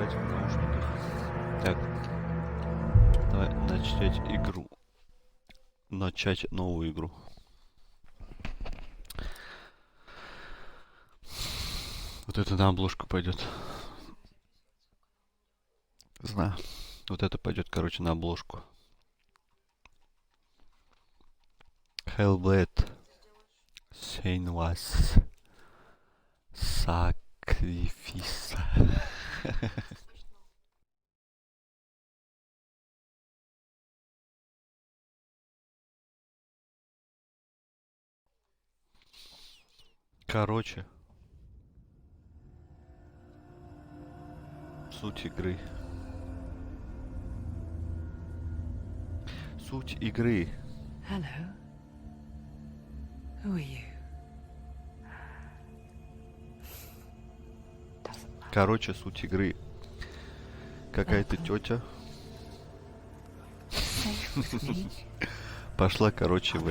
играть в наушниках. Так, давай начать игру. Начать новую игру. Вот это на обложку пойдет. Знаю. Вот это пойдет, короче, на обложку. Hellblade. Senua. Sacrifice. Короче. Суть игры. Суть игры. Hello. Who are you? Короче, суть игры. Какая-то тетя пошла, короче, в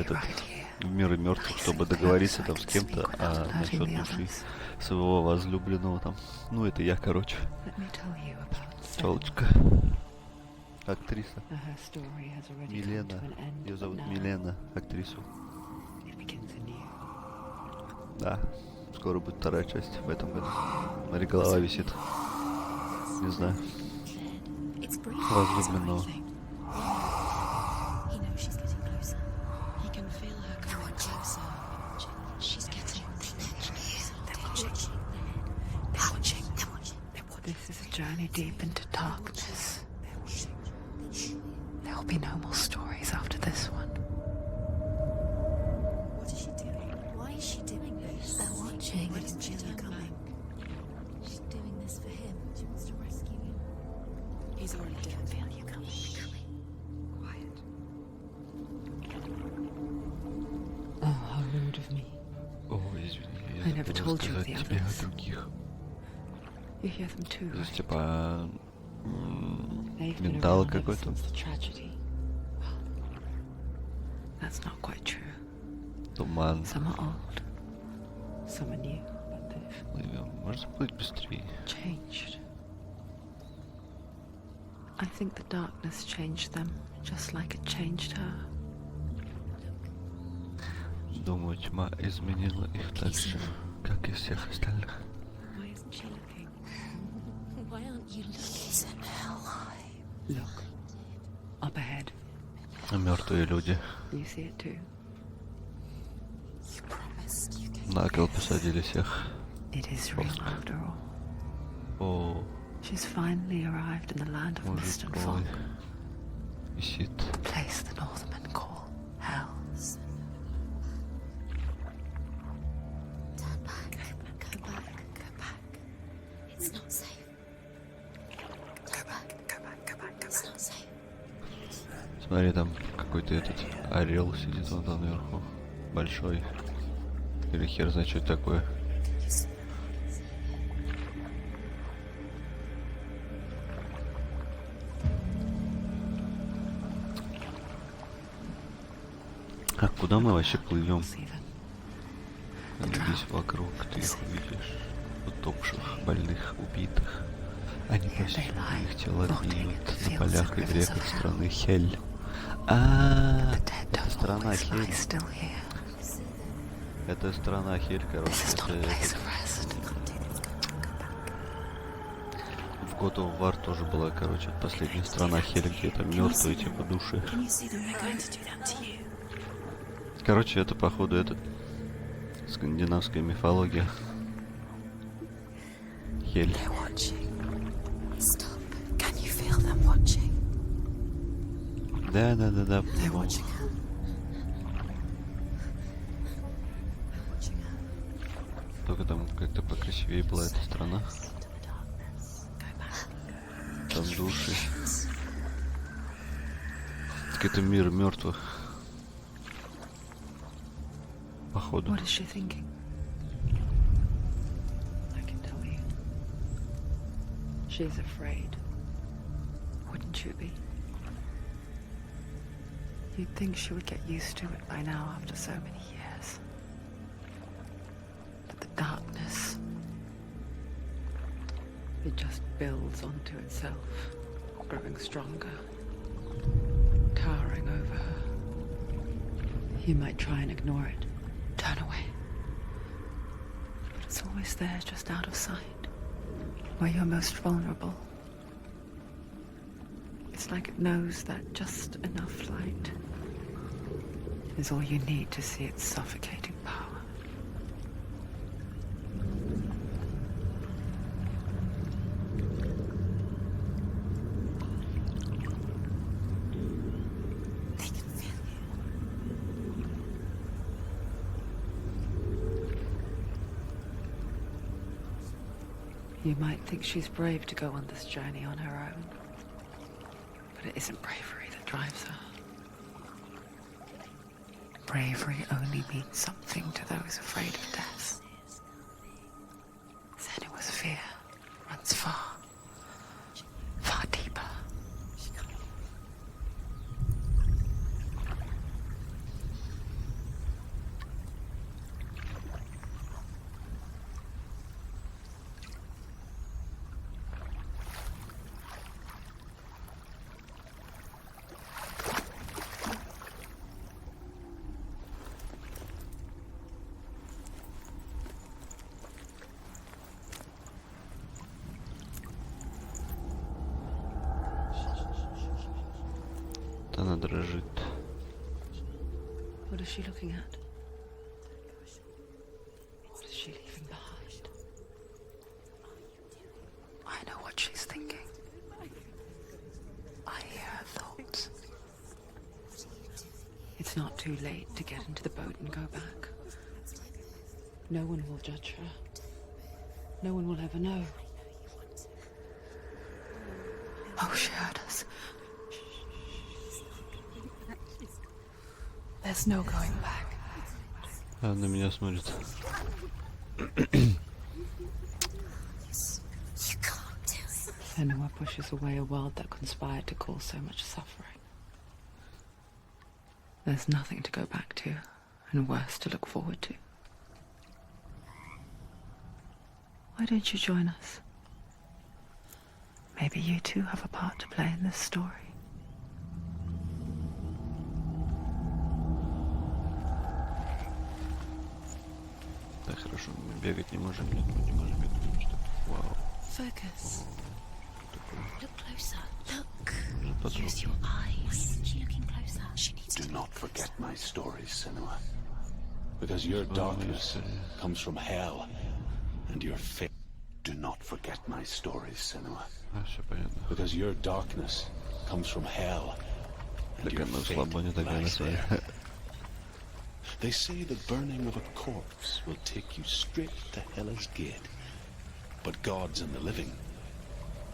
мир мертвых, чтобы договориться там с кем-то насчет души своего возлюбленного там. Ну, это я, короче. Челочка. Актриса. Милена. Ее зовут Милена, актрису. Да. Скоро будет вторая часть в этом году. Смотри, голова висит. Не знаю. Возлюбленного. This is a journey deep into darkness. There will be no more stories after this one. What is she doing? Why is she doing this? They're watching. Why doesn't she turn back? She's doing this for him. She wants to rescue him. He's already dead. I can feel you coming. Quiet. Oh, how rude of me. О, извини, I я never забыл told you of the сказать тебе о others. других. You hear them too, То есть, right? типа, They've been ментал around ever какой-то. since the tragedy. Well, that's not quite true. Туман. Some are old, some are new, but they've Плывем. Можно быть быстрее? changed. I think the darkness changed them, just like it changed her. Думаю, тьма изменила их так же, как и всех остальных. Why isn't she looking? Why aren't you looking? He's alive. Look, up ahead. Мертвые люди You see it too? You promised you could. на кол посадили всех. It is real after all. О, She's finally arrived in the land of mist мужик and твой fog, висит. a place the Northmen call hell. Turn back. Go back. Go back. It's not safe. Go back. Go back. Go back. It's not safe. Смотри, там какой-то этот орел сидит вон там наверху. Большой. Или хер знает, что это такое. А куда мы вообще плывем? See them. Глядись вокруг, ты их увидишь. Утопших, больных, убитых. Они повсюду, их тела гниют на полях и реках страны Хель. The dead Это don't страна always lie Хель. still here. Это страна Хель, короче. This is not a Это place of rest. в God of War тоже была, короче, последняя страна Хель, где там мертвые типа души. Can you see them? They're going to do that to you. Короче, это походу скандинавская мифология. Хель. They're watching. Stop. Can you feel them watching? Да. They're watching her. They're watching her. Только там как-то покрасивее была эта страна. Into the darkness. Go back. Там души. Какой-то мир мертвых. Походу. What is she thinking? I can tell you. She's afraid. Wouldn't you be? You'd think she would get used to it by now after so many years. But the darkness, It just builds onto itself, growing stronger, towering over her. You might try and ignore it, turn away. But it's always there, just out of sight, where you're most vulnerable. It's like it knows that just enough light is all you need to see its suffocating power. They can feel you. You might think she's brave to go on this journey on her own, but it isn't bravery that drives her. Bravery only means something to those afraid of death. Senua's fear runs far, far deeper. Она дрожит. What is she looking at? What is she leaving behind? I know what she's thinking. I hear her thoughts. It's not too late to get into the boat and go back. No one will judge her. No one will ever know. Oh, she heard us. There's no going back. Она на меня смотрит. You can't do it. Senua pushes away a world that conspired to cause so much suffering. There's nothing to go back to, and worse to look forward to. Why don't you join us? Maybe you too have a part to play in this story. Так хорошо, мы бегать не можем, нет, мы не можем бегать, потому что... Вау. Focus. Look closer. Look. Подробно. Use your eyes. Why isn't she looking closer? She needs Do to not forget my stories, Senua. Because your darkness comes from hell, and your fate. Do not forget my stories, Senua. А, все понятно. Because your darkness comes from hell, and Так your она fate слабо не такая lies there. своя. They say the burning of a corpse will take you straight to Hela's gate. But gods and the living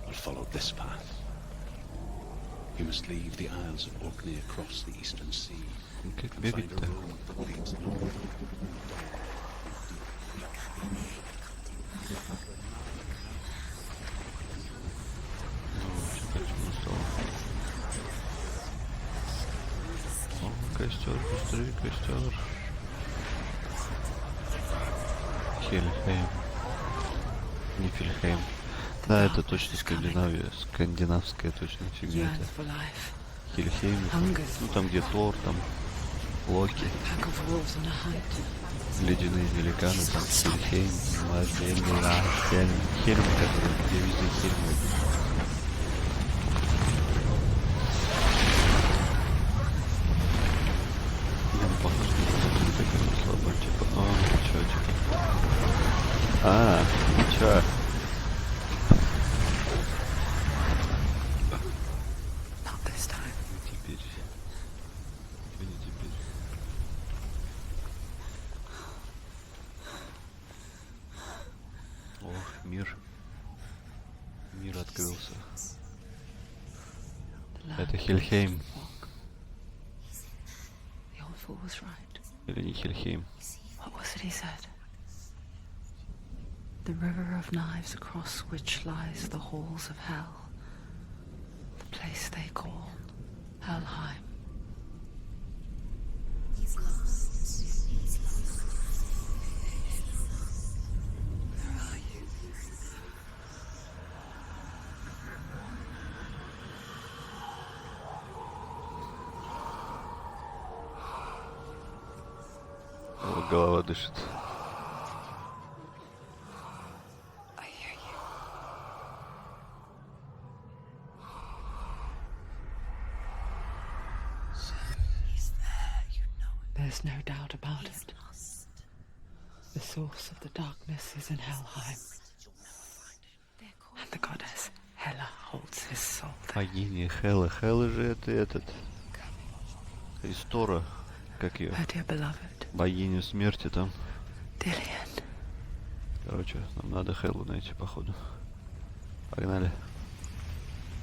will follow this path. You must leave the Isles of Orkney across the eastern sea Как and find a бегать-то? road that leads north. Что темно стало? О, костер, быстрее костер. Хельхейм. Не Фельхейм. Да, это точно Скандинавия. Скандинавская точно фигня. Yearns for life. Хельхейм. Ну там где Тор, там Локи, Pack of wolves on a hunt. ледяные великаны, там Хельхейм, Хельм, который где везде Хельмы. Блин, похоже, что это такая слабая, типа, чё, чё? Not this time. Теперь. Не теперь. Ох, мир. Мир открылся. The land Это Хельхейм. The old fool was right. Или не Хельхейм. What was it he said? The river of knives across which lies the halls of hell. The place they call Helheim. He's lost. He's lost. Where are you? голова дышит. I hear you. He's there, you know it. There's no doubt about He's it. lost. The source of the darkness is in Helheim, They're called and the goddess Hela holds his soul there. Богиня Хела. Хела же это этот. Истора. Как ее? Her dear beloved, Богиня смерти там. Dillian. Короче, нам надо Хелу найти, походу. Погнали.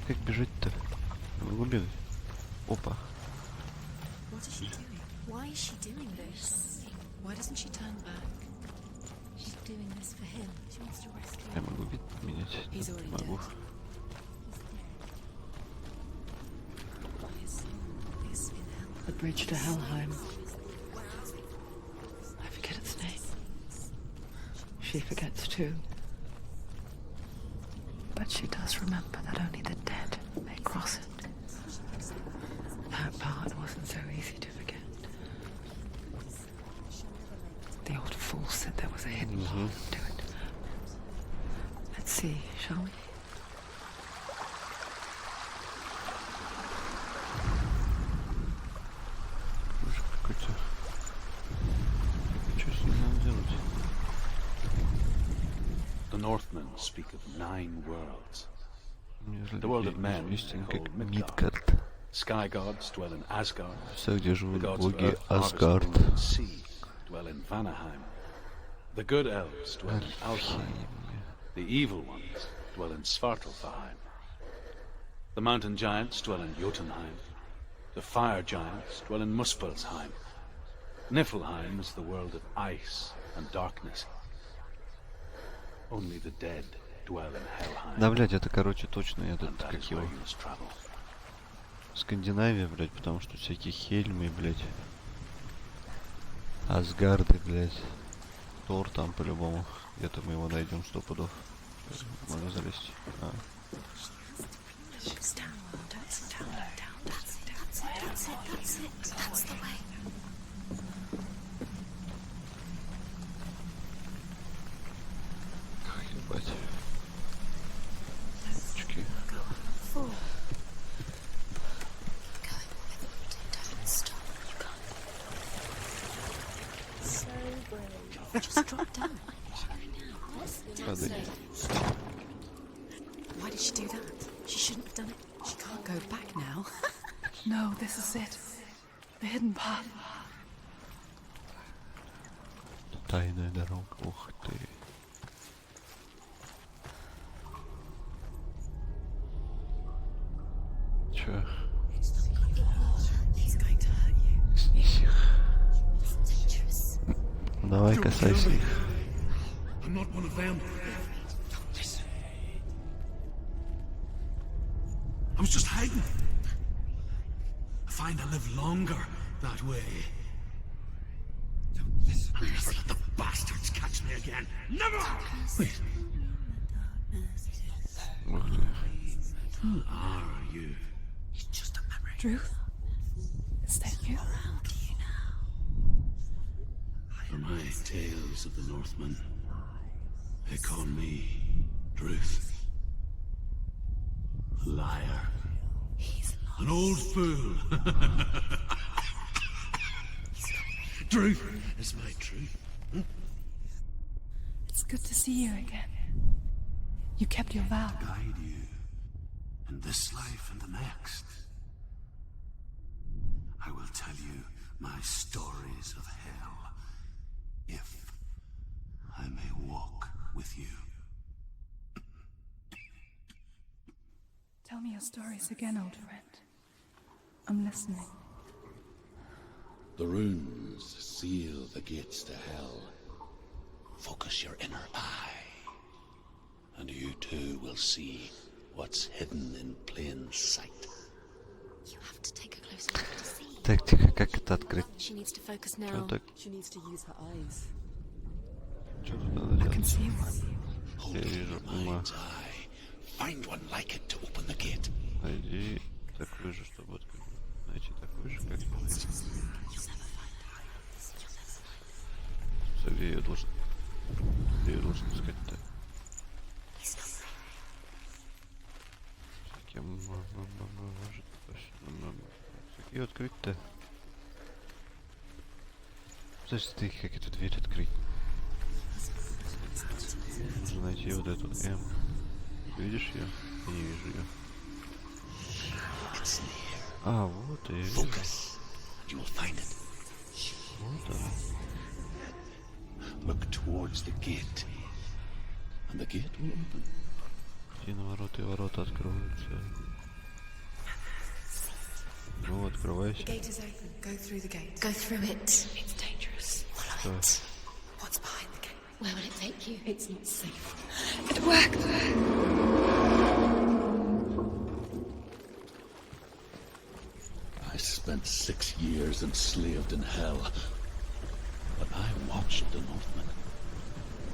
Как бежать-то? Не могу бегать. Опа. What is she doing? Why is she doing this? Why doesn't she turn back? She's doing this for him. She wants to rescue Я him. могу вид поменять? He's Нет, already не могу. dead. He's in hell. The bridge to Helheim. I forget its name. She forgets too. But she does remember that only the dead may cross it. That part wasn't so easy to forget. The old fool said there was a hidden path to it. Let's see, shall we? Слушай, какой-то... Что с ним надо делать? The Northmen speak of 9 worlds. Мне же The world of men известен they как call Midgard. Мидгард. Sky gods dwell in Asgard. Все, где The живут gods of боги earth, harvest, Асгард. wind, and sea dwell in Vanaheim. The good elves dwell in Alfheim. The evil ones dwell in Svartalfheim. The mountain giants dwell in Jotunheim. The fire giants dwell in Muspelheim. Niflheim is the world of ice and darkness. Only the dead dwell in Helheim. Да, блядь, это, короче, точно этот, And that как is его, where you must travel. Скандинавия, блядь, потому что всякие Хельмы, блядь. Асгарды, блядь. Тор там по-любому. Где-то мы его найдем 100 пудов. Можно залезть. А. That's down, that's down, down, that's it, that's it, that's it, that's it, that's the way. Ебать. Очки. Four. Going with it, don't stop, you can't. So brave. Just drop down. Падай. Why did she do that? She shouldn't have done it. She can't go back now. No, this is it. The hidden path. Тайная дорога. Ух ты. Чё? He's going to hurt you. Снись их. It's dangerous. Давай, касайся их. I'm not one of them. I was just hiding. I find I live longer that way. I'll never let the bastards catch me again. Never! Wait, Ух ты. who are you? Just a memory. Ruth? Is that you? For my tales of the Northmen, they call me Druth. A liar. He's lost. An old fool. Truth is my truth. It's good to see you again. You kept your vow. Guide you in this life and the next. I will tell you my stories of hell, if I may walk with you. Tell me your stories again, old friend. I'm listening. The runes seal the gates to hell. Focus your inner eye, and you too will see what's hidden in plain sight. You have to take a closer look to see. Так, тихо, как это открыть? She needs to focus Чё now. так? She needs to use her eyes. Что тут надо I can делать? see one. Hold Я it in вижу your ума. mind's eye. Find one like it to open the gate. Найди такой же, чтобы открыть. Найти такой же, как You'll never find her. You'll never find her. Где я должен... Где я должен искать-то? Кем может... Какие открыть-то? Подожди, как эту дверь открыть? Нужно найти вот эту М. Видишь ее? Я не вижу ее. А, вот и... Вот она. Look towards the gate, and the gate will open. Иди на ворота, и ворота откроются. Ну, открывайся. The gate is open. Go through the gate. Go through it. It's dangerous. Что? What's behind the gate? Where will it take you? It's not safe. It worked. I spent 6 years enslaved in hell, but I watched the Northmen,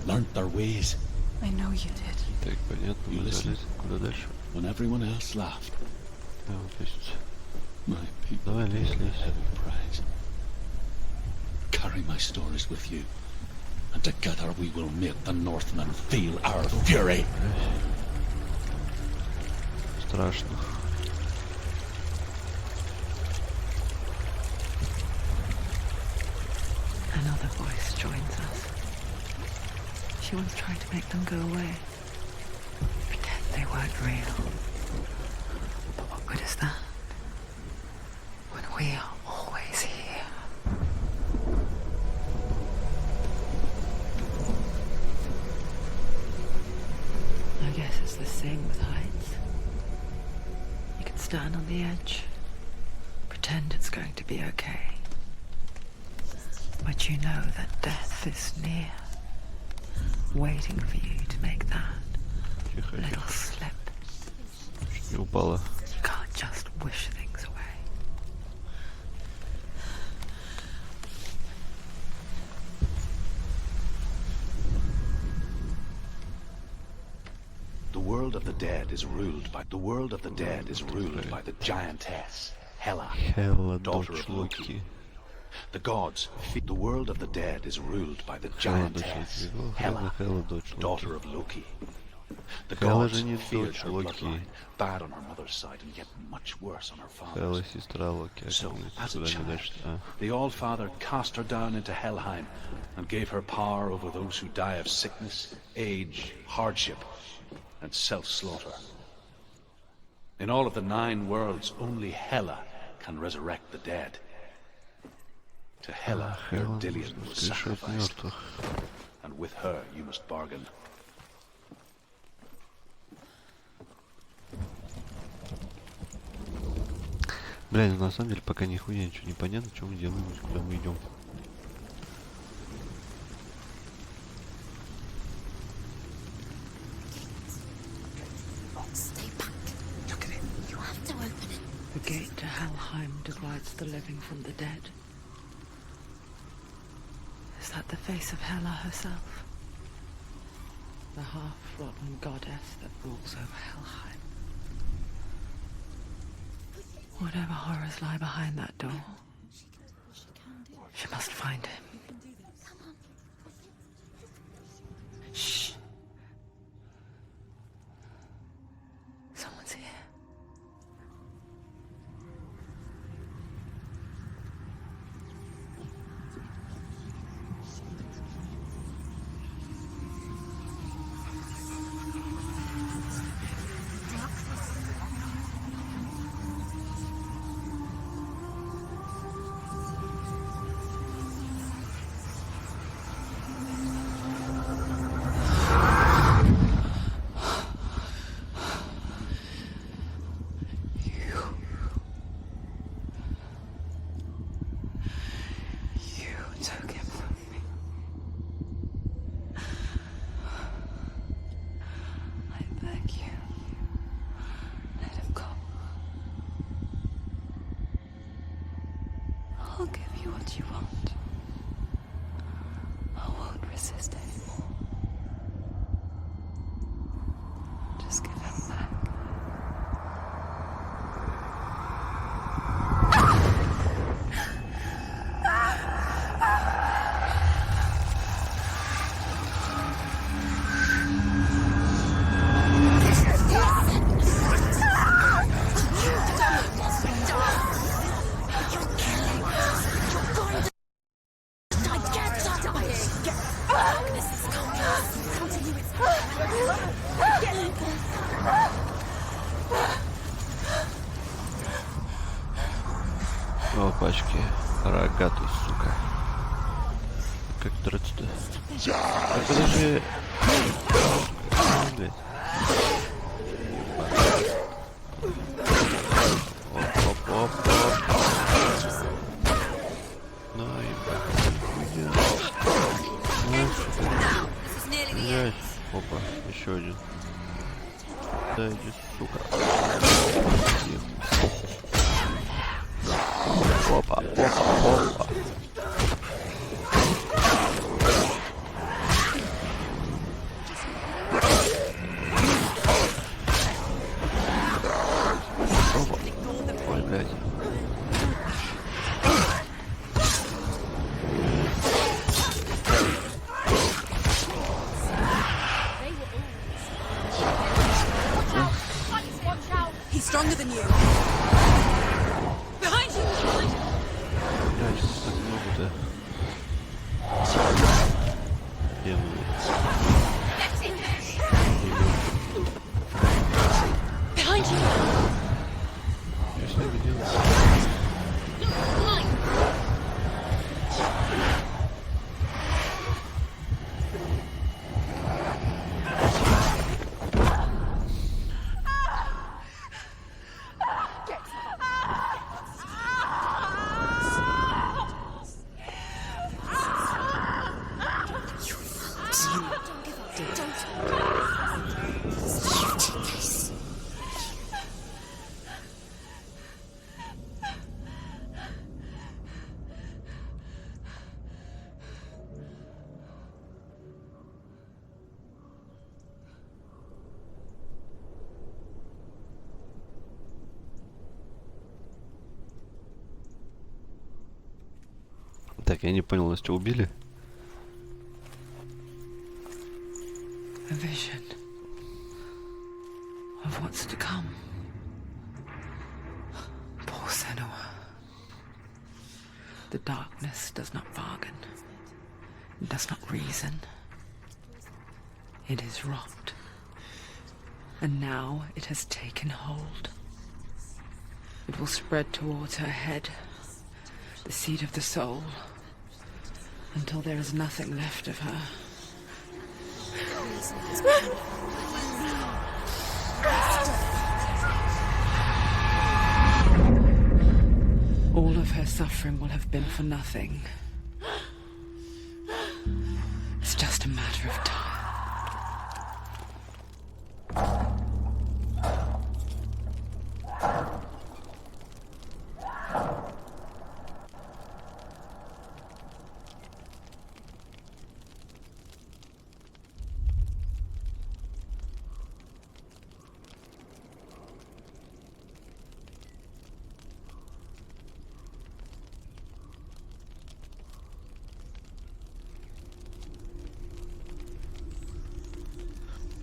learnt their ways. I know you did. Так, понятно, You мы listen. залезем. Куда дальше? When everyone else laughed, А, вот, то есть... my people Давай, лезь, paid a лезь. heavy price. Carry my stories with you, and together we will make the Northmen feel our fury. Страшно. Another voice joins us. She once tried to make them go away. Pretend they weren't real. But what good is that? When we are always here. I guess it's the same with heights. You can stand on the edge, pretend it's going to be okay. But you know that death is near, waiting for you to make that Тихо, little тихо. slip. Чуть не упала. You can't just wish things away. The world of the dead is ruled by the giantess Hela, Хелла, daughter дочь of Loki. Локи. The gods feed. The world of the dead is ruled by the Хелла, дочь giantess Локи. Hela, Хелла, дочь Локи. daughter of Loki. The Hela gods же не feared дочь her Локи. bloodline, bad on her mother's side and yet much worse on her Хелла, father's. сестра Локи. So, Оказывается, as a куда не child, дальше. А, the All-Father cast her down into Helheim and gave her power over those who die of sickness, age, hardship, and self-slaughter. In all of the 9 worlds, only Hela can resurrect the dead. To Hela, your Хелла Dillion может was воскрешать sacrificed, мертвых. and with her you must bargain. Бля, ну на самом деле пока нихуя ничего не понятно, что мы делаем, куда мы идем. Stay back. Look at it. You have to open it. The gate to Helheim divides the living from the dead. Is that the face of Hela herself? The half-rotten goddess that rules over Helheim. Whatever horrors lie behind that door, she must find him. Shh. Someone's here. You took him from me. I beg you, let him go. I'll give you what you want. I won't resist anymore. Just give him back. собачки. Рогатый, сука. Как драться-то? А подожди. Блядь. Оп. Ну и блядь. Опа, еще один. Да иди, сука. Опа. Ой, блядь. He's stronger than you. Behind you! Блядь, так много-то. Behind you! Что с ними делать? Так, я не понял, нас что, убили? A vision of what's to come. Poor senua. The darkness does not bargain. It does not reason. It is rot. And now it has taken hold. It will spread towards her head, the seat of the soul, until there is nothing left of her. All of her suffering will have been for nothing. It's just a matter of time.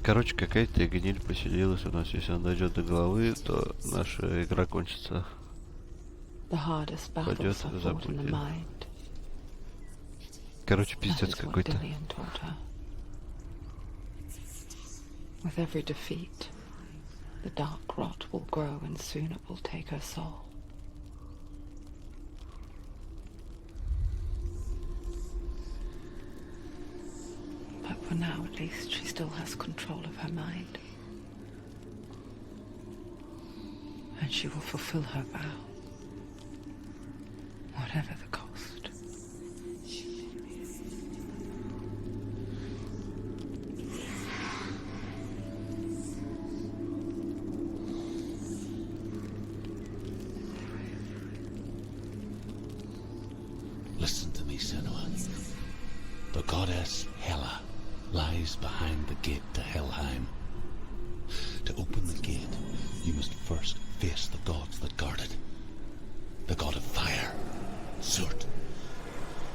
Короче, какая-то гниль поселилась у нас. Если она дойдет до головы, то наша игра кончится. Пойдет в забытие. Короче, пиздец какой-то. With every defeat, the dark rot will grow and soon it will take her soul. But for now, at least, she still has control of her mind. And she will fulfill her vow, whatever the cost. Listen to me, senua. The goddess Hela lies behind the gate to Helheim. To open the gate, you must first face the gods that guard it. The god of fire, Surt,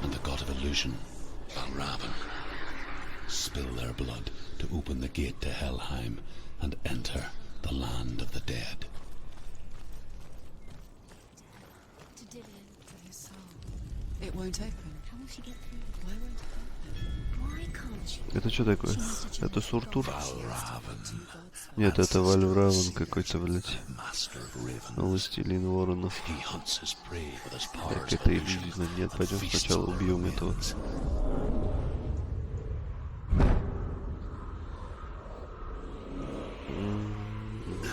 and the god of illusion, Valravn. Spill their blood to open the gate to Helheim and enter the land of the dead. To Dillian for his soul. It won't open. How will she get through? Why won't it open? Why can't Это что такое? Это Суртур? Valravan, Нет, это Вальвравен какой-то, блядь. master of ravens. Властелин воронов. He hunts his prey with his Так, powers это of illusion иллюзия. Нет, and пойдем feasts сначала on their убьем этого. remains.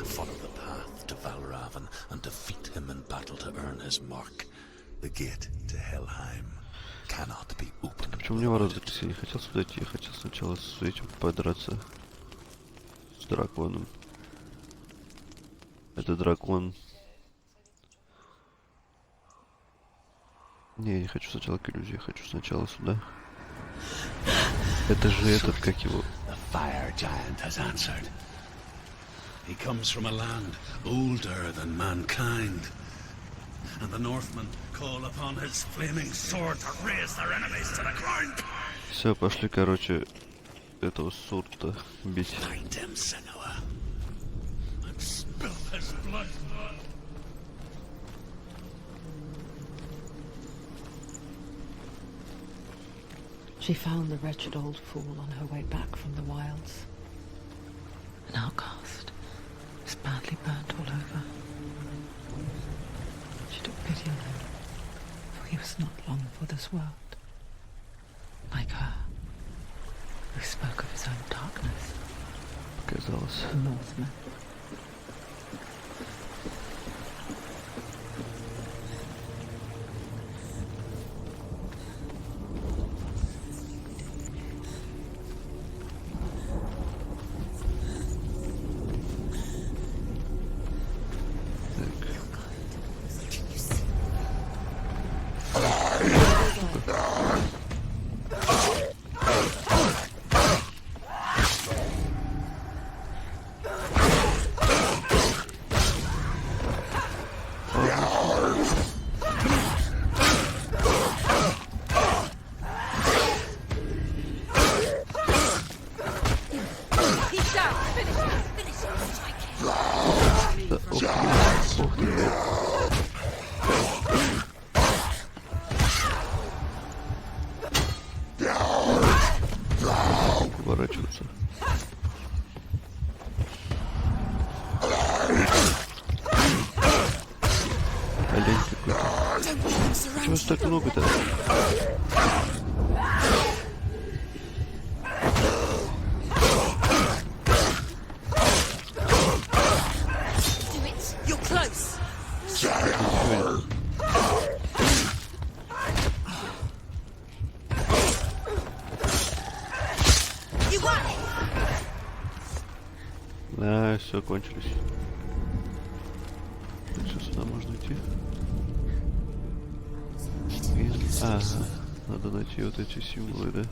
Follow the path to Valravan and defeat him in battle to earn his mark. The gate to Helheim cannot be opened. Почему мне ворота закрыли? Я не хотел сюда идти, я хотел сначала с этим подраться. С драконом. Это дракон. Не, я не хочу сначала к иллюзии, я хочу сначала сюда. Это же этот, как его... The fire giant has answered. He comes from a land older than mankind. And the Northmen call upon his flaming sword to raise their enemies to the ground. Все, пошли, короче, этого Сурта бить. Find him, senua, and spill his blood. She found the wretched old fool on her way back from the wilds. An outcast, was badly burnt all over. She took pity on him, for he was not long for this world. Like her, who spoke of his own darkness, Показалось. the Northmen. Ух ты, блядь. Поворачиваться. Олень какой-то. Чего ж так много-то? You're close. You won. Да, все, кончились. Сейчас сюда можно идти. Ага, надо найти вот эти символы, да?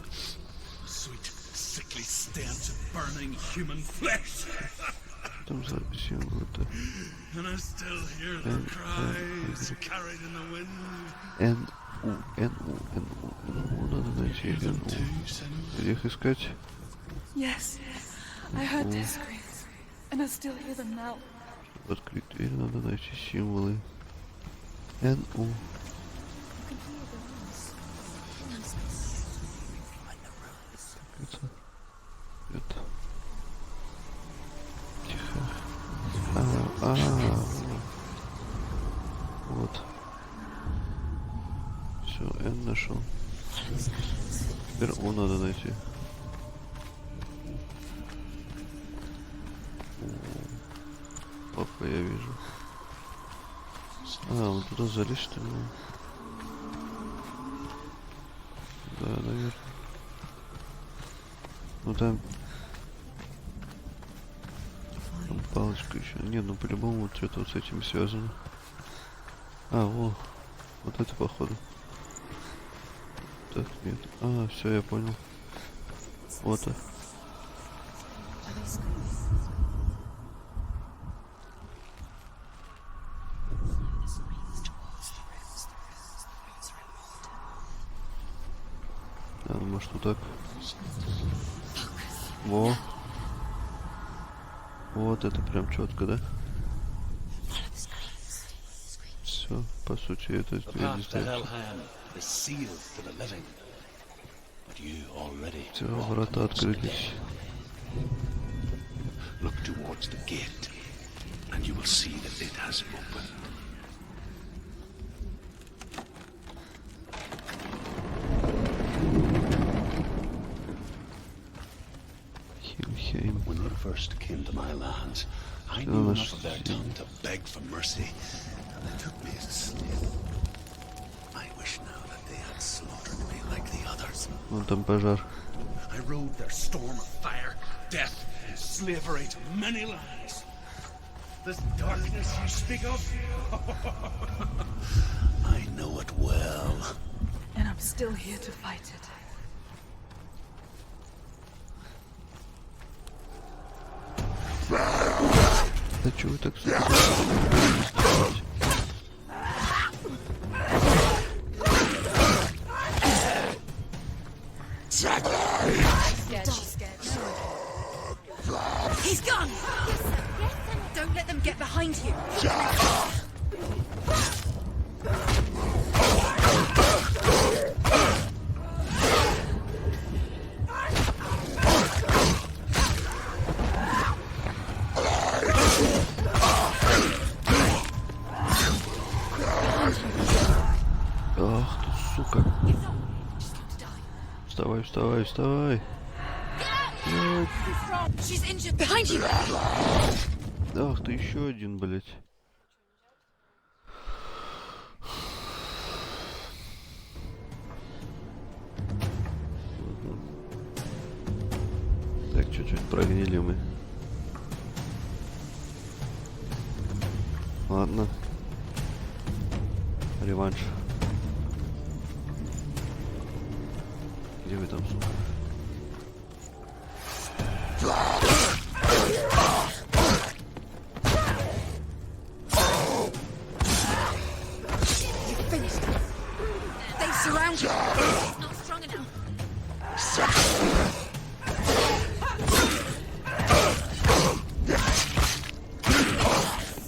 Sweet, sickly stench of burning human flesh. Там за символы-то. And I still hear their cries carried in the wind. Н-У, Н-У, Н-У, Н-У, надо найти Н-У. Где их искать? Yes, I heard their screams, and I still hear them now. Чтобы открыть дверь, надо найти символы. Н-У. Это. Тихо. Вот. Все, Н нашел. Теперь О надо найти. Папа, я вижу. Вот туда залезть, что ли? Да, наверное. Ну там палочка еще. Не, ну по-любому вот что-то вот с этим связано. Вот это походу. Так, нет. Все, я понял. Вот. Ну, может, вот так. Во. Вот это прям четко, да? Все, по сути, это The здесь path to ставится. Helheim is sealed to the living. but you already Все, walk врата amongst the открылись. dead. Look towards the gate, and you will see that it has opened. Хельхейм. When they first came to my lands, I knew enough of their tongue to beg for mercy, and they took me as a slave. I wish now that they had slaughtered me like the others. Вон там пожар. I rode their storm of fire, death, and slavery to many lands. This darkness you speak of, I know it well. And I'm still here to fight it. Да чего вы так сука? He's gone! Yes, sir. Don't let them get behind you. Ах ты, сука. Вставай, вставай, вставай. She's injured. Behind you! Ах ты, еще один, блядь. Так, чуть-чуть прогнили мы. Ладно. Реванш. Где вы там, сука? Finished. They surround you. It's not strong enough.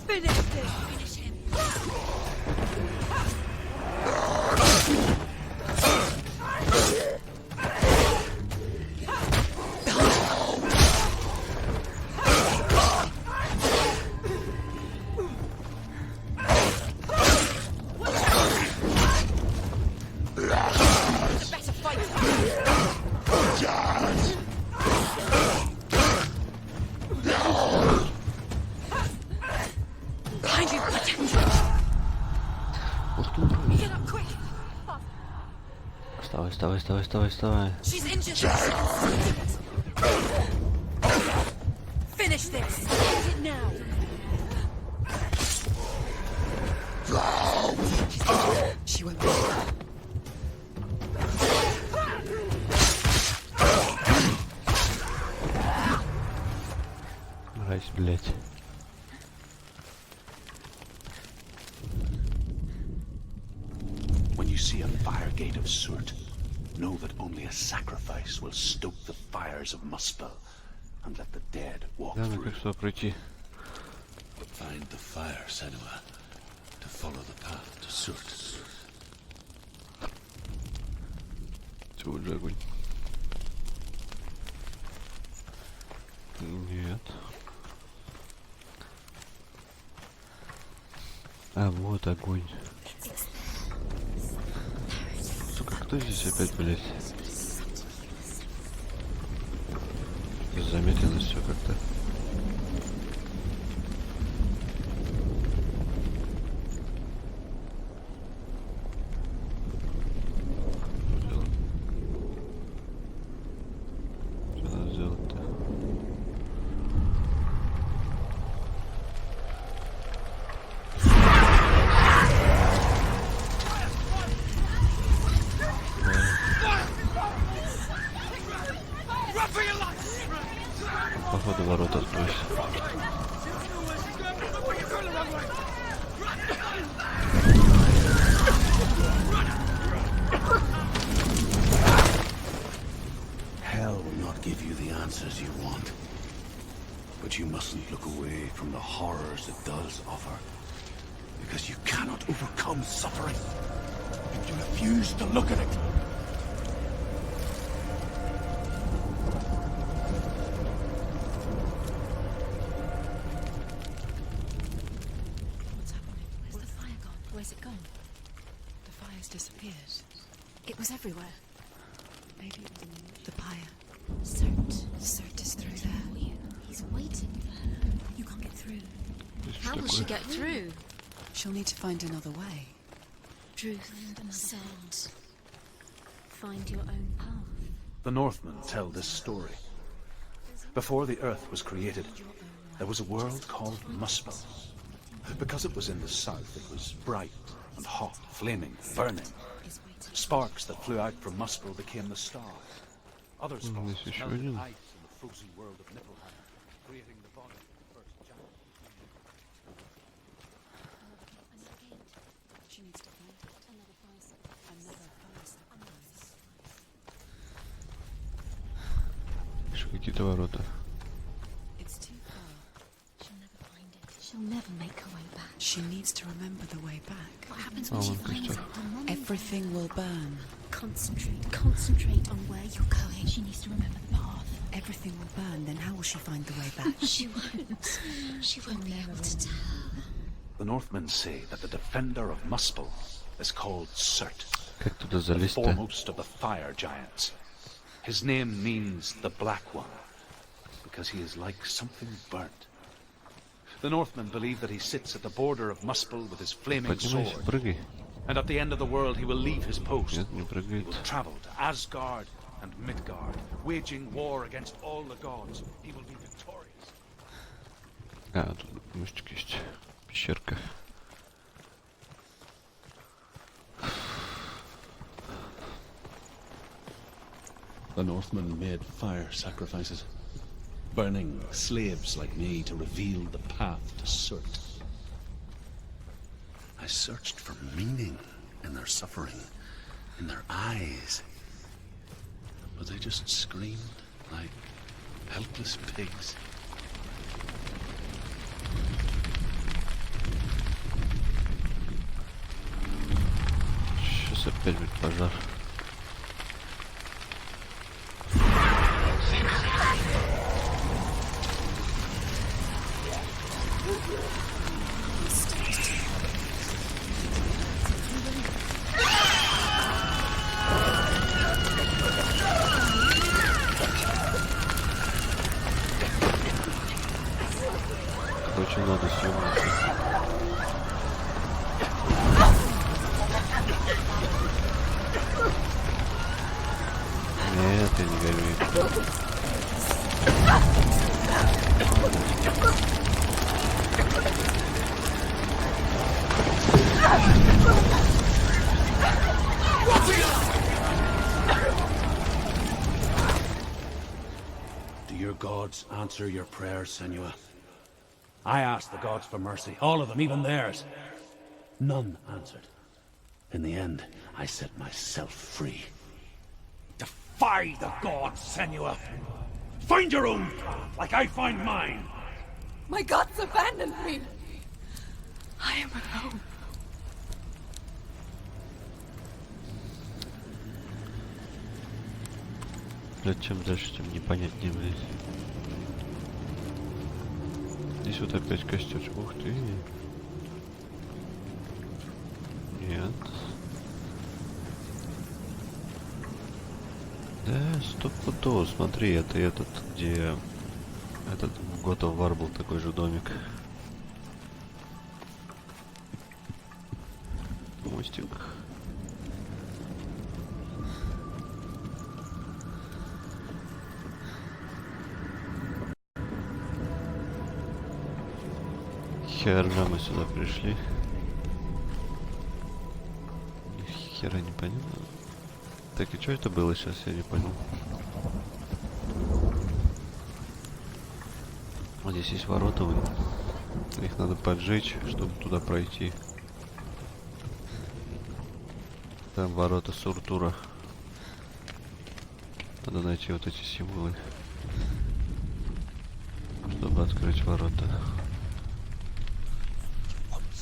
Finish him. Finish him. Вставай, вставай, вставай, вставай, вставай. She's injured. Finish this. End it now. She won't be. Мразь, блядь. When you see a fire gate of soot, know that only a sacrifice will stoke the fires of Muspel and let the dead walk Да, ну through. как сюда пройти? Find the fire, senua, to follow the path to soot. Всего же огонь. Нет. А вот огонь. Сука, кто здесь опять, блядь? Замедлилось все как-то. Что надо сделать-то? Походу ворота открылись. Hell will not give you the answers you want. But you mustn't look away from the horrors it does offer. Because you cannot overcome suffering if you refuse to look at it. Where's it gone? The fire's disappeared. It was everywhere. Maybe it was in the pyre. Cert is through there. for you. He's waiting for her. You can't get through. How will she get through? She'll need to find another way. Truth, Cert. Find your own path. The Northmen tell this story. Before the earth was created, there was a world called Muspel. Because it was in the south, it was bright and hot, flaming, burning. Sparks that flew out from Muspel became the stars. Other sparks melted ice in the frozen world of Niflheim, creating the body of the first giant. She needs to find it. Another fire sacrifice. Еще какие-то ворота. It's too far. She'll never find it. She'll never make her way back. She needs to remember the way back. What happens when she finds it? Everything will burn. Concentrate on where you're going. She needs to remember the path. Everything will burn, then how will she find the way back? She won't. She won't be able to tell. The Northmen say that the defender of Muspel is called Cert, Как туда the залезть-то? foremost of the fire giants. His name means the Black One, because he is like something burnt. The Northmen believe that he sits at the border of Muspel with his flaming Поднимайся, sword, прыгай. and at the end of the world he will leave his post. Нет, не He прыгает. will travel to Asgard and Midgard, waging war against all the gods. He will be victorious. А, тут мостик есть. Пещерка. The Northmen made fire sacrifices, burning slaves like me to reveal the path to Surt. I searched for meaning in their suffering, in their eyes, but they just screamed like helpless pigs. Сейчас опять будет пожар. Короче, надо съемать. Нет, я не горю. Do your gods answer your prayers, senua? I asked the gods for mercy, all of them, even theirs. None answered. In the end, I set myself free. Defy the gods, senua! Find your own path, like I find mine! My gods abandoned me. I am alone. Блядь, чем дальше, тем непонятнее, блядь. Здесь вот опять костюм. Ух ты. Нет. Да, стопудово. Смотри, это этот, где... Этот в God of War был такой же домик. Мостик. Херня мы сюда пришли. Ни хера не понятно. Так, и что это было сейчас, я не понял. Вот здесь есть ворота, их надо поджечь, чтобы туда пройти. Там ворота Суртура. Надо найти вот эти символы, чтобы открыть ворота.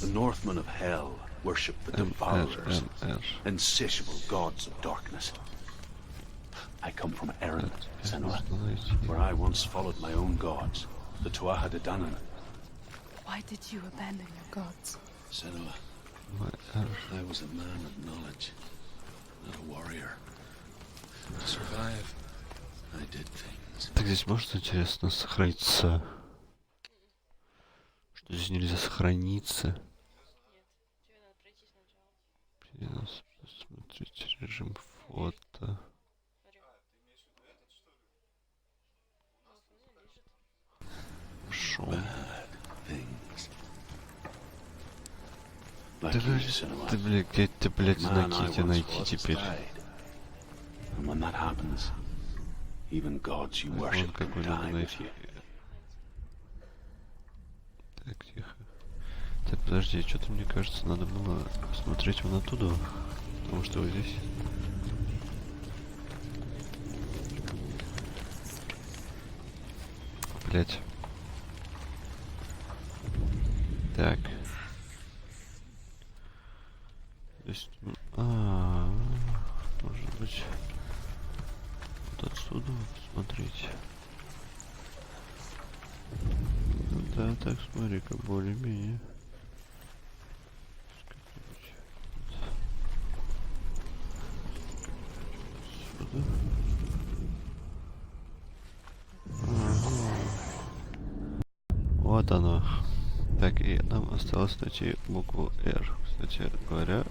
The Northmen of Hell worship the Devourers, insatiable gods of darkness. I come from Erin, Senua, where I once followed my own gods, the Tuatha De Danann. Why did you abandon your gods? Senua, I was a man of knowledge, not a warrior. To survive, I did things. Так здесь может, интересно, сохраниться? Что здесь нельзя сохраниться? Посмотрите режим фото. Шум. Like Ты, you, senua. ты, блядь, где ты, блядь, Man знаки I эти once найти was теперь? died. And when that happens, even gods you Вон worship как can бы надо die with найти. you. Так, тихо. Так, подожди, что-то мне кажется, надо было смотреть вон оттуда. Потому что вот здесь. Блять. Так. То есть, может быть, вот отсюда посмотреть. Ну да, так смотри-ка, более-менее. Сюда. Ага. Вот оно. Так, и нам осталось найти букву R. Кстати говоря.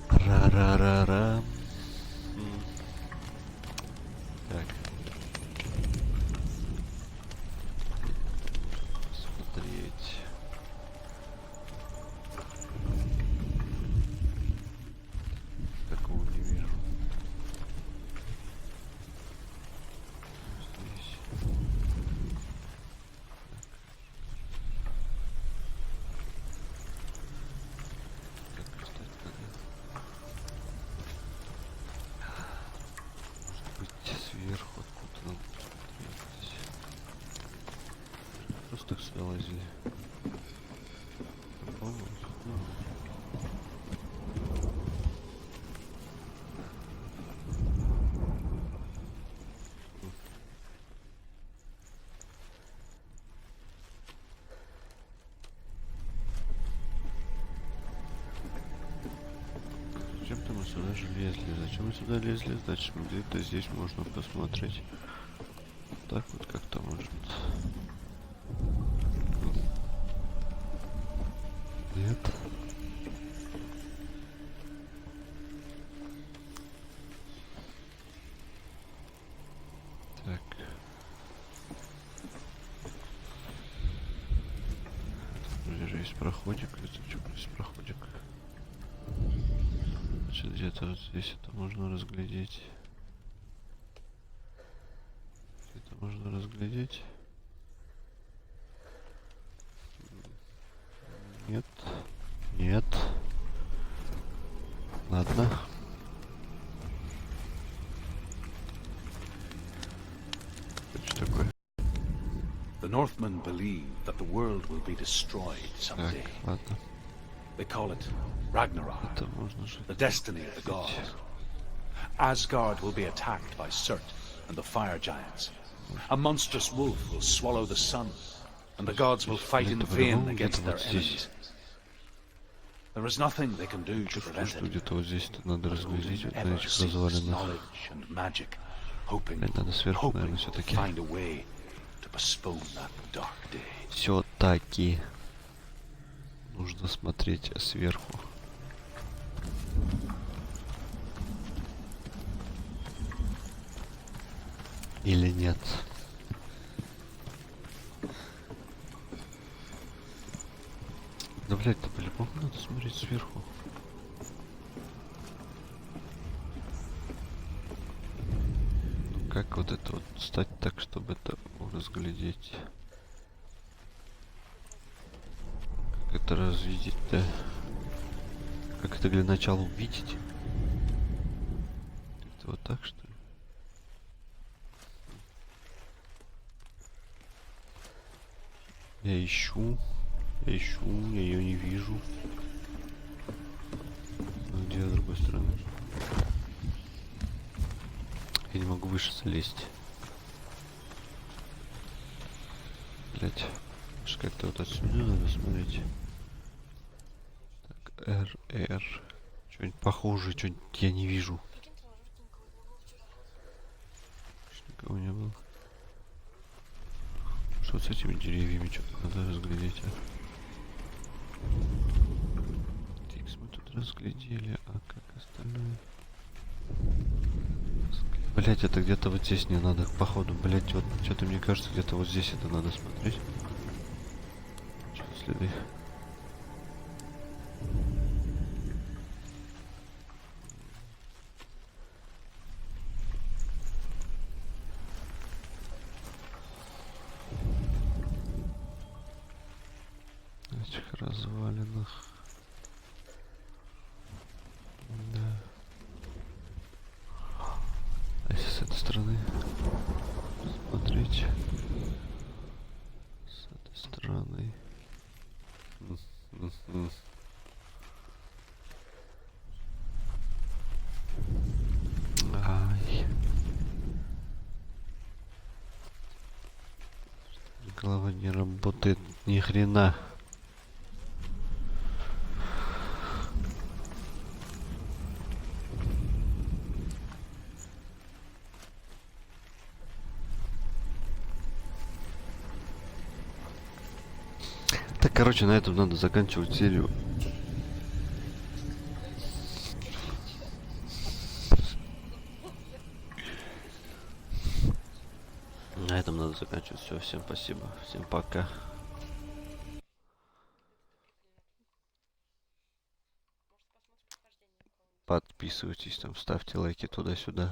Ра-ра-ра-ра. Так. Смотреть. Такого не вижу. Здесь. Так, кстати, надо. Может быть, сверху откуда надо посмотреть. Просто так сюда лазили. Попробовать. Зачем-то мы сюда же лезли. Зачем мы сюда лезли? Значит, где-то здесь можно посмотреть. Так вот как-то может. Нет. Так. Тут же есть проходик. Это что, есть проходик? Значит, где-то вот здесь это можно разглядеть. Это можно разглядеть. Нет. Нет. Ладно. Что такое? The Northmen believe that the world will be destroyed Так, someday. ладно. They call it Ragnarok, Это можно же. the destiny of the gods. Asgard will be attacked by Surt and the fire giants. A monstrous wolf will swallow the sun, and the gods will fight in vain against their enemies. There is nothing they can do to prevent Что it. где-то вот здесь надо разглядеть вот на Ever этих seeks развалинах. knowledge and magic, hoping, Блин, надо сверху, наверное, to все-таки. find a way to postpone that dark day. Все-таки нужно смотреть сверху. Или нет? Да, блядь, да по-любому надо смотреть сверху. Ну, как вот это вот стать так, чтобы это разглядеть? Как это развидеть-то? Как это для начала увидеть? Это вот так, что ли? Я ищу, я ее не вижу. Ну, где с другой стороны? Я не могу выше залезть. Блять, как-то вот отсюда надо смотреть. РР. Что-нибудь похожее, что-нибудь я не вижу. Никого не было. Что с этими деревьями? Что-то надо разглядеть. Тикс мы тут разглядели, а как остальное? Блять, это где-то вот здесь не надо, походу. Блять, вот что-то мне кажется, где-то вот здесь это надо смотреть. Что-то следы. В этих развалинах. Да. А если с этой стороны смотреть? С этой стороны. Ай. Голова не работает ни хрена. Так, короче, на этом надо заканчивать серию. На этом надо заканчивать. Все, всем спасибо. Всем пока. Подписывайтесь, там, ставьте лайки туда-сюда.